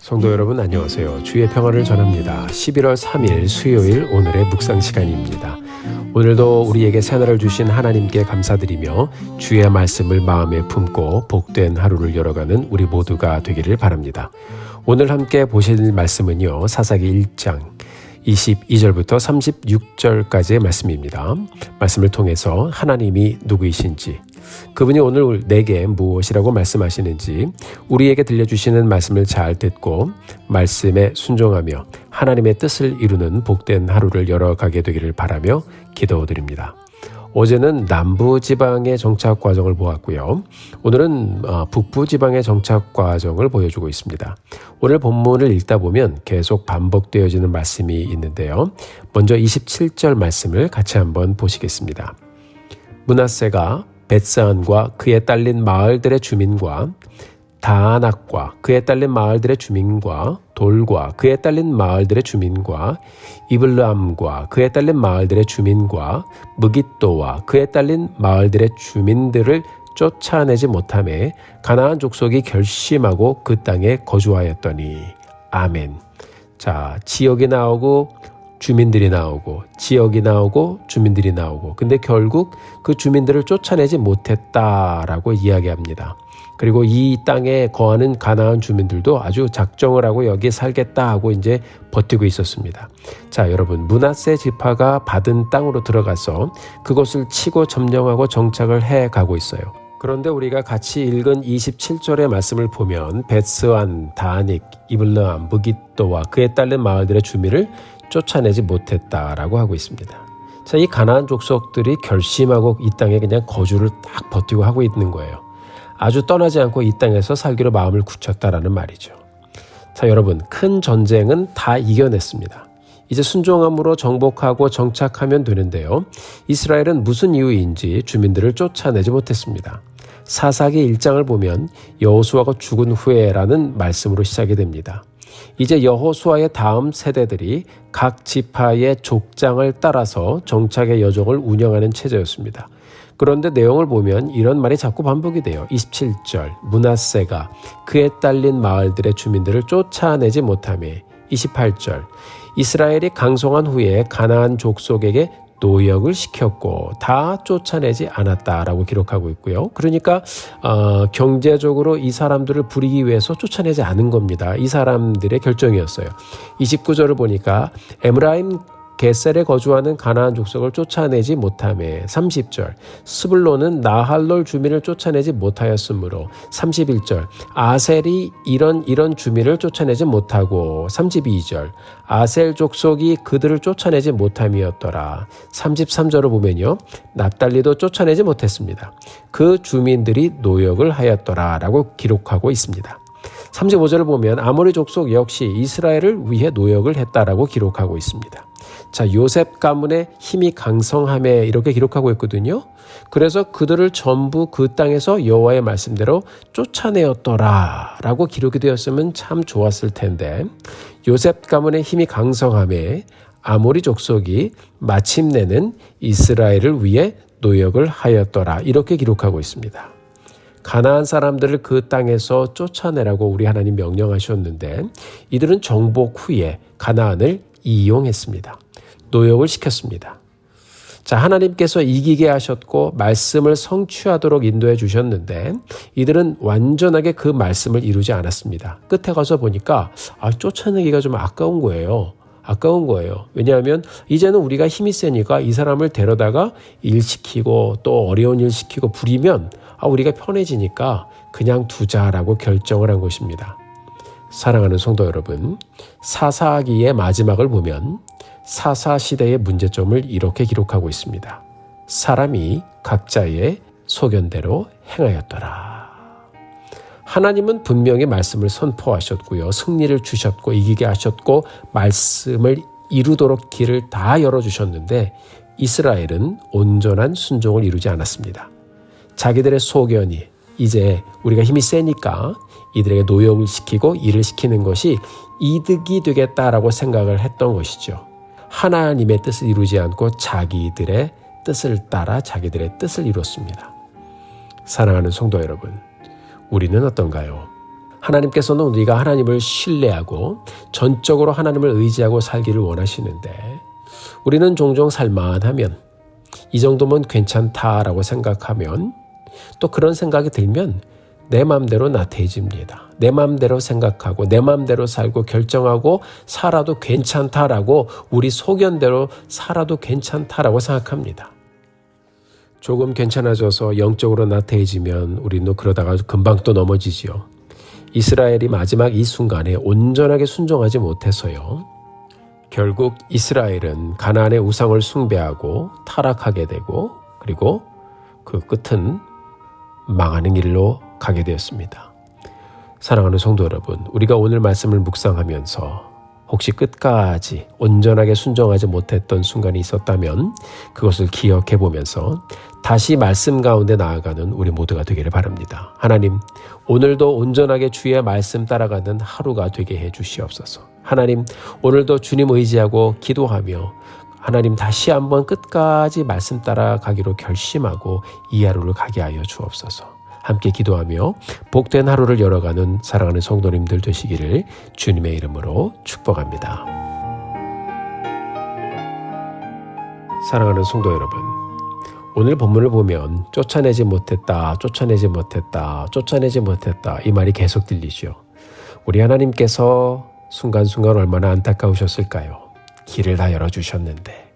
성도 여러분 안녕하세요. 주의 평안을 전합니다. 11월 3일 수요일 오늘의 묵상 시간입니다. 오늘도 우리에게 새날을 주신 하나님께 감사드리며 주의 말씀을 마음에 품고 복된 하루를 열어가는 우리 모두가 되기를 바랍니다. 오늘 함께 보실 말씀은요. 사사기 1장 22절부터 36절까지의 말씀입니다. 말씀을 통해서 하나님이 누구이신지, 그분이 오늘 내게 무엇이라고 말씀하시는지 우리에게 들려주시는 말씀을 잘 듣고 말씀에 순종하며 하나님의 뜻을 이루는 복된 하루를 열어가게 되기를 바라며 기도드립니다. 어제는 남부지방의 정착 과정을 보았고요. 오늘은 북부지방의 정착 과정을 보여주고 있습니다. 오늘 본문을 읽다 보면 계속 반복되어지는 말씀이 있는데요. 먼저 27절 말씀을 같이 한번 보시겠습니다. 므낫세가 벳스안과 그에 딸린 마을들의 주민과 다낙과 그에 딸린 마을들의 주민과 돌과 그에 딸린 마을들의 주민과 이블르암과 그에 딸린 마을들의 주민과 무깃도와 그에 딸린 마을들의 주민들을 쫓아내지 못하매 가나안 족속이 결심하고 그 땅에 거주하였더니. 아멘. 자, 지역이 나오고 주민들이 나오고 지역이 나오고 주민들이 나오고, 근데 결국 그 주민들을 쫓아내지 못했다라고 이야기합니다. 그리고 이 땅에 거하는 가나안 주민들도 아주 작정을 하고 여기에 살겠다 하고 이제 버티고 있었습니다. 자, 여러분, 므낫세 지파가 받은 땅으로 들어가서 그것을 치고 점령하고 정착을 해 가고 있어요. 그런데 우리가 같이 읽은 27절의 말씀을 보면 벳스안, 다닉, 이블르암, 무깃도와 그에 딸린 마을들의 주민을 쫓아내지 못했다라고 하고 있습니다. 자, 이 가나안 족속들이 결심하고 이 땅에 그냥 거주를 딱 버티고 하고 있는 거예요. 아주 떠나지 않고 이 땅에서 살기로 마음을 굳혔다라는 말이죠. 자, 여러분, 큰 전쟁은 다 이겨냈습니다. 이제 순종함으로 정복하고 정착하면 되는데요. 이스라엘은 무슨 이유인지 주민들을 쫓아내지 못했습니다. 사사기 1장을 보면 여호수아가 죽은 후에라는 말씀으로 시작이 됩니다. 이제 여호수아의 다음 세대들이 각 지파의 족장을 따라서 정착의 여정을 운영하는 체제였습니다. 그런데 내용을 보면 이런 말이 자꾸 반복이 돼요. 27절, 므낫세가 그에 딸린 마을들의 주민들을 쫓아내지 못하매. 28절, 이스라엘이 강성한 후에 가나안 족속에게 노역을 시켰고 다 쫓아내지 않았다라고 기록하고 있고요. 그러니까 경제적으로 이 사람들을 부리기 위해서 쫓아내지 않은 겁니다. 이 사람들의 결정이었어요. 29절을 보니까 에므라임 게셀에 거주하는 가나안 족속을 쫓아내지 못하매. 30절, 스불론은 나할롤 주민을 쫓아내지 못하였으므로. 31절, 아셀이 이런 주민을 쫓아내지 못하고. 32절, 아셀 족속이 그들을 쫓아내지 못함이었더라. 33절을 보면요, 납달리도 쫓아내지 못했습니다. 그 주민들이 노역을 하였더라 라고 기록하고 있습니다. 35절을 보면 아모리 족속 역시 이스라엘을 위해 노역을 했다라고 기록하고 있습니다. 자, 요셉 가문의 힘이 강성함에 이렇게 기록하고 있거든요. 그래서 그들을 전부 그 땅에서 여호와의 말씀대로 쫓아내었더라 라고 기록이 되었으면 참 좋았을 텐데, 요셉 가문의 힘이 강성함에 아모리 족속이 마침내는 이스라엘을 위해 노역을 하였더라 이렇게 기록하고 있습니다. 가나안 사람들을 그 땅에서 쫓아내라고 우리 하나님 명령하셨는데 이들은 정복 후에 가나안을 이용했습니다. 노역을 시켰습니다. 자, 하나님께서 이기게 하셨고 말씀을 성취하도록 인도해 주셨는데 이들은 완전하게 그 말씀을 이루지 않았습니다. 끝에 가서 보니까 쫓아내기가 좀 아까운 거예요. 왜냐하면 이제는 우리가 힘이 세니까 이 사람을 데려다가 일 시키고 또 어려운 일 시키고 부리면 우리가 편해지니까 그냥 두자라고 결정을 한 것입니다. 사랑하는 성도 여러분, 사사기의 마지막을 보면 사사시대의 문제점을 이렇게 기록하고 있습니다. 사람이 각자의 소견대로 행하였더라. 하나님은 분명히 말씀을 선포하셨고요. 승리를 주셨고 이기게 하셨고 말씀을 이루도록 길을 다 열어주셨는데 이스라엘은 온전한 순종을 이루지 않았습니다. 자기들의 소견이 이제 우리가 힘이 세니까 이들에게 노역을 시키고 일을 시키는 것이 이득이 되겠다라고 생각을 했던 것이죠. 하나님의 뜻을 이루지 않고 자기들의 뜻을 따라 자기들의 뜻을 이뤘습니다. 사랑하는 성도 여러분, 우리는 어떤가요? 하나님께서는 우리가 하나님을 신뢰하고 전적으로 하나님을 의지하고 살기를 원하시는데 우리는 종종 살만하면 이 정도면 괜찮다라고 생각하면 또 그런 생각이 들면 내 마음대로 나태해집니다. 내 마음대로 생각하고 내 마음대로 살고 결정하고 살아도 괜찮다라고 우리 소견대로 살아도 괜찮다라고 생각합니다. 조금 괜찮아져서 영적으로 나태해지면 우리는 그러다가 금방 또 넘어지지요. 이스라엘이 마지막 이 순간에 온전하게 순종하지 못해서요. 결국 이스라엘은 가나안의 우상을 숭배하고 타락하게 되고 그리고 그 끝은 망하는 길로 가게 되었습니다. 사랑하는 성도 여러분, 우리가 오늘 말씀을 묵상하면서 혹시 끝까지 온전하게 순종하지 못했던 순간이 있었다면 그것을 기억해 보면서 다시 말씀 가운데 나아가는 우리 모두가 되기를 바랍니다. 하나님, 오늘도 온전하게 주의 말씀 따라가는 하루가 되게 해 주시옵소서. 하나님, 오늘도 주님 의지하고 기도하며 하나님 다시 한번 끝까지 말씀 따라가기로 결심하고 이 하루를 가게 하여 주옵소서. 함께 기도하며 복된 하루를 열어가는 사랑하는 성도님들 되시기를 주님의 이름으로 축복합니다. 사랑하는 성도 여러분, 오늘 본문을 보면 쫓아내지 못했다 이 말이 계속 들리죠. 우리 하나님께서 순간순간 얼마나 안타까우셨을까요? 길을 다 열어주셨는데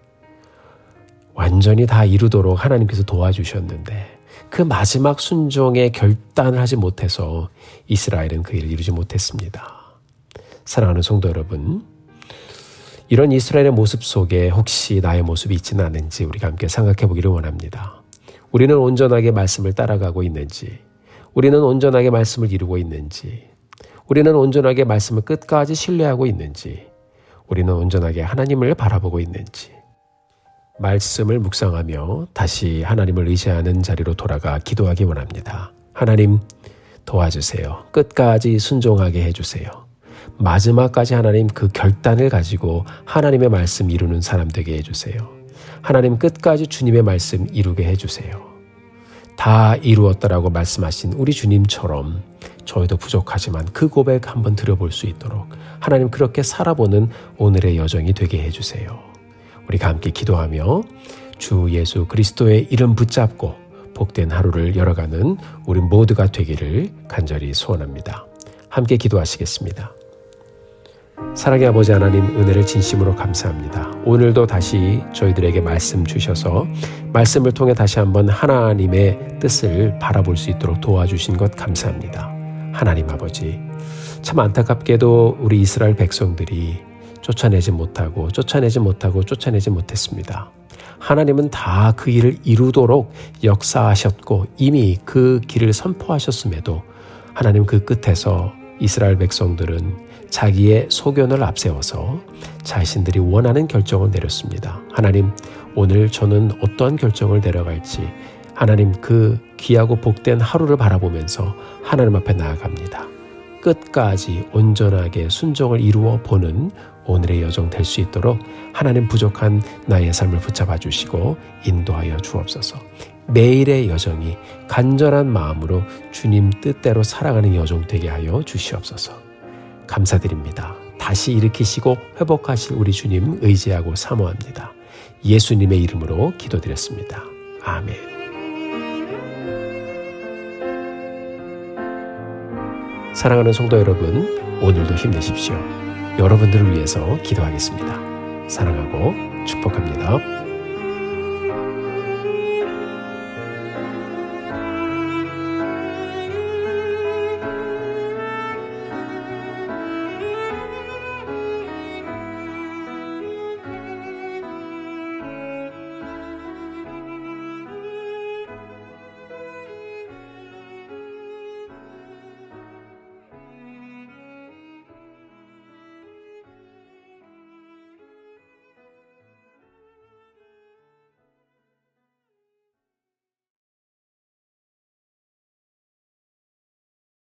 완전히 다 이루도록 하나님께서 도와주셨는데 그 마지막 순종의 결단을 하지 못해서 이스라엘은 그 일을 이루지 못했습니다. 사랑하는 성도 여러분, 이런 이스라엘의 모습 속에 혹시 나의 모습이 있지는 않은지 우리가 함께 생각해 보기를 원합니다. 우리는 온전하게 말씀을 따라가고 있는지, 우리는 온전하게 말씀을 이루고 있는지, 우리는 온전하게 말씀을 끝까지 신뢰하고 있는지, 우리는 온전하게 하나님을 바라보고 있는지, 말씀을 묵상하며 다시 하나님을 의지하는 자리로 돌아가 기도하기 원합니다. 하나님 도와주세요. 끝까지 순종하게 해주세요. 마지막까지 하나님 그 결단을 가지고 하나님의 말씀 이루는 사람 되게 해주세요. 하나님 끝까지 주님의 말씀 이루게 해주세요. 다 이루었다라고 말씀하신 우리 주님처럼 저희도 부족하지만 그 고백 한번 들어볼 수 있도록 하나님 그렇게 살아보는 오늘의 여정이 되게 해주세요. 우리가 함께 기도하며 주 예수 그리스도의 이름 붙잡고 복된 하루를 열어가는 우리 모두가 되기를 간절히 소원합니다. 함께 기도하시겠습니다. 사랑의 아버지 하나님, 은혜를 진심으로 감사합니다. 오늘도 다시 저희들에게 말씀 주셔서 말씀을 통해 다시 한번 하나님의 뜻을 바라볼 수 있도록 도와주신 것 감사합니다. 하나님 아버지, 참 안타깝게도 우리 이스라엘 백성들이 쫓아내지 못했습니다. 하나님은 다 그 일을 이루도록 역사하셨고 이미 그 길을 선포하셨음에도 하나님 그 끝에서 이스라엘 백성들은 자기의 소견을 앞세워서 자신들이 원하는 결정을 내렸습니다. 하나님, 오늘 저는 어떠한 결정을 내려갈지 하나님 그 귀하고 복된 하루를 바라보면서 하나님 앞에 나아갑니다. 끝까지 온전하게 순종을 이루어 보는 오늘의 여정 될 수 있도록 하나님 부족한 나의 삶을 붙잡아 주시고 인도하여 주옵소서. 매일의 여정이 간절한 마음으로 주님 뜻대로 살아가는 여정 되게 하여 주시옵소서. 감사드립니다. 다시 일으키시고 회복하실 우리 주님 의지하고 사모합니다. 예수님의 이름으로 기도드렸습니다. 아멘. 사랑하는 성도 여러분, 오늘도 힘내십시오. 여러분들을 위해서 기도하겠습니다. 사랑하고 축복합니다.